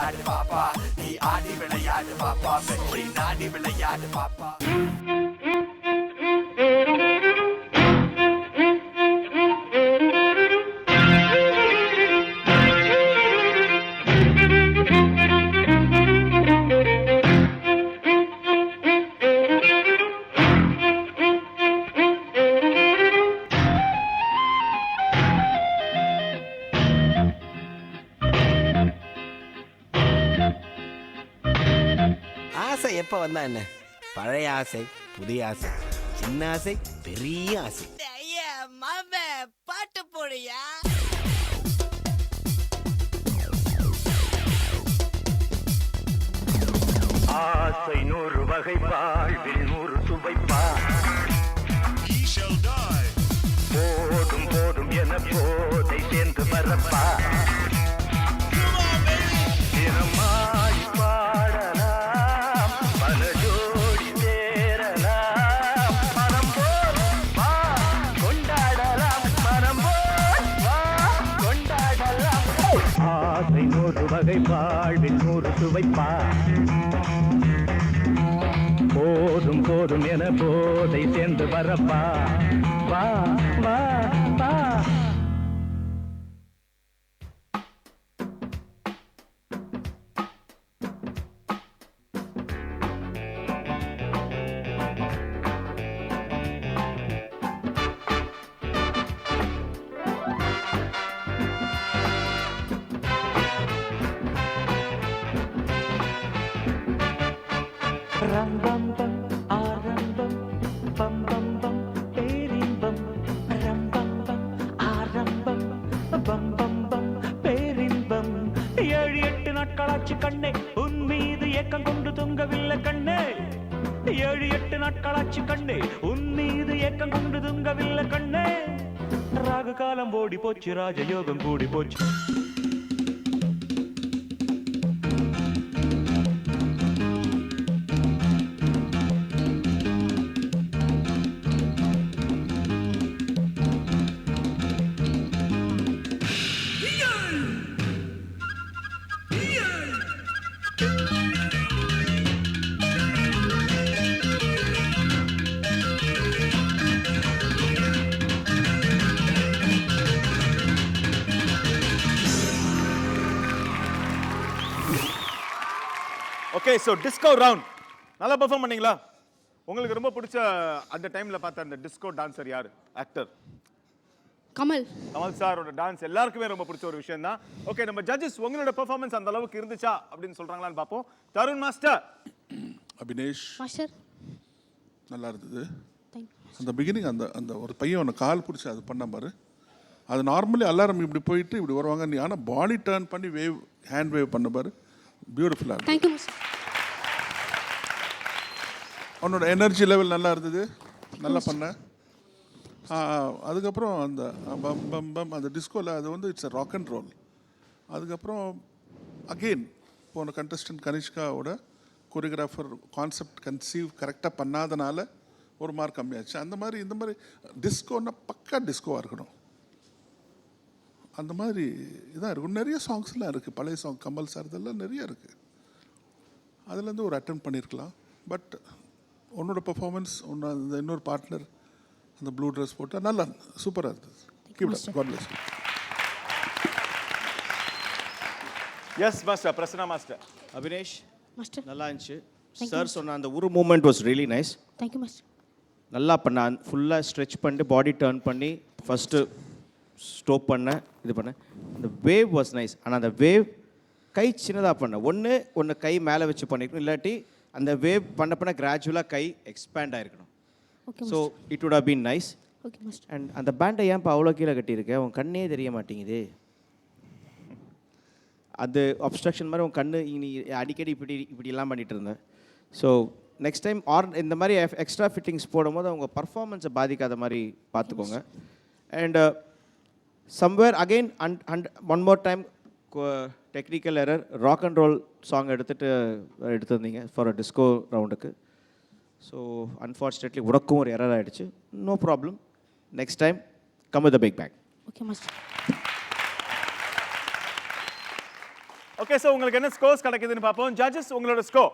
விளையாடு பாப்பா, நீ ஆடி விளையாடு பாப்பா, வெற்றி நாடி விளையாடு பாப்பா. ஆசை எப்போ வந்தா என்ன? பழைய ஆசை, புதிய ஆசை, சின்ன ஆசை, பெரிய ஆசை. ஐயா மாமே பாட்டு போடுயா. ஆசை 100 வகை வாழ்வில் 100 சுவைப்பா. போதும் போதும் என போதை சேர்ந்து வரப்பா. தினமாய் பாடலாம், பல ஜோடி சேரலாம். மனம் போல் வா கொண்டாடலாம், மனம் போல் வா கொண்டாடலாம். ஆசை 100 வகை வாழ்வில் 100 சுவைப்பா. போதும் போதும் என போதை சேர்ந்து வரப்பா. வா வா வா. ரம்பம்பம் ஆரம்பம் பம்பம்பம் பேரின்பம் ரம்பம்பம் ஆரம்பம் பம்பம்பம் பேரின்பம் 7-8 நாட்களாச்சு கண்ணே உன் மீது ஏக்கம் கொண்டு தொங்கவில்லை கண்ணே. 7-8 நாட்களாச்சு கண்ணே உன் மீது ஏக்கம் கொண்டு தொங்கவில்லை கண்ணே. ராகு காலம் ஓடி போச்சு, ராஜயோகம் கூடி போச்சு. ஓகே, ஸோ டிஸ்கோ ரவுண்ட் நல்லா பெர்ஃபார்ம் பண்ணீங்களா? உங்களுக்கு ரொம்ப பிடிச்ச அந்த டைம்ல பார்த்த அந்த டிஸ்கோ டான்சர் யாரு? ஆக்டர் கமல். கமல் சாரோட டான்ஸ் எல்லாருக்குமே ரொம்ப பிடிச்ச ஒரு விஷயம் தான். ஓகே, நம்ம ஜட்ஜஸ் உங்களோட பெர்ஃபார்மன்ஸ் அந்த அளவுக்கு இருந்துச்சா அப்படின்னு சொல்றாங்களான்னு பார்ப்போம். தருண் மாஸ்டர். அபினேஷ் மாஸ்டர் நல்லா இருந்தது. தேங்க்யூ. அந்த பிகினிங் அந்த அந்த ஒரு பையன் ஒன்று கால் பிடிச்சி அது பண்ண பாரு. அது நார்மலி அலாரம் இப்படி போயிட்டு இப்படி வருவாங்க, நீ ஆனால் பாடி டர்ன் பண்ணி வேவ் ஹேண்ட் வேவ் பண்ண பாரு. பியூட்டிஃபுல்லாக இருக்கு. Thank you master. உன்னோட எனர்ஜி லெவல் நல்லா இருந்தது, நல்லா பண்ண. அதுக்கப்புறம் அந்த பம் பம் பம் அந்த டிஸ்கோவில் அது வந்து it's a rock and roll. அதுக்கப்புறம் அகெயின் போன கண்டஸ்டன்ட் கனிஷ்காவோட கொரியோகிராஃபர் கான்செப்ட் கன்சீவ் கரெக்டாக பண்ணாதனால ஒரு மார்க் கம்மியாச்சு. அந்த மாதிரி இந்த மாதிரி டிஸ்கோன்னா பக்கா டிஸ்கோவாக இருக்கணும். அந்த மாதிரி இதான் இருக்கும். நிறைய சாங்ஸ்லாம் இருக்குது, பழைய சாங் கமல் சார் இதெல்லாம் நிறைய இருக்குது. அதுலேருந்து ஒரு அட்டெம்ப்ட் பண்ணியிருக்கலாம். பட் உன்னோட பெர்ஃபார்மன்ஸ் அந்த இன்னொரு பார்ட்னர் அந்த ப்ளூ ட்ரெஸ் போட்டால் நல்லா சூப்பராக இருந்தது. Keep it up. God bless you. Yes master. Prasanna master. Abinesh master நல்லா இருந்துச்சு. Thank you, sir master. சொன்ன அந்த ஒரு moment was really nice. Thank you master. நல்லா பண்ண, ஃபுல்லாக ஸ்ட்ரெச் பண்ணிட்டு பாடி டர்ன் பண்ணி ஃபஸ்ட்டு ஸ்டோப் பண்ண இது பண்ண. அந்த வேவ் வாஸ் நைஸ். ஆனால் அந்த வேவ் கை சின்னதாக பண்ண ஒன்று கை மேலே வச்சு பண்ணிக்கணும், இல்லாட்டி அந்த வேவ் பண்ண பண்ண கிராஜுவலாக கை எக்ஸ்பேண்ட் ஆகிருக்கணும். Okay so it would have been nice. Okay master. And அந்த பேண்டை ஏன் இப்போ அவ்வளோ கீழே கட்டியிருக்க? உன் கண்ணே தெரிய மாட்டேங்குது. அது அப்ஸ்ட்ரக்ஷன் மாதிரி உன் கண்ணு நீ அடிக்கடி இப்படிலாம் பண்ணிகிட்டு இருந்தேன். ஸோ நெக்ஸ்ட் டைம் இந்த மாதிரி எக்ஸ்ட்ரா ஃபிட்டிங்ஸ் போடும்போது அவங்க பர்ஃபார்மன்ஸை பாதிக்காத மாதிரி பார்த்துக்கோங்க. And somewhere again one more time technical error, rock and roll song எடுத்திருந்தீங்க ஃபார் அ டிஸ்கோ ரவுண்டுக்கு. ஸோ அன்ஃபார்ச்சுனேட்லி உனக்கும் ஒரு எரர் ஆகிடுச்சு. No problem, next time come with the big bag. Okay master. Okay, so உங்களுக்கு என்ன scores கிடைக்குதுன்னு பார்ப்போம். Judges, உங்களோட ஸ்கோர்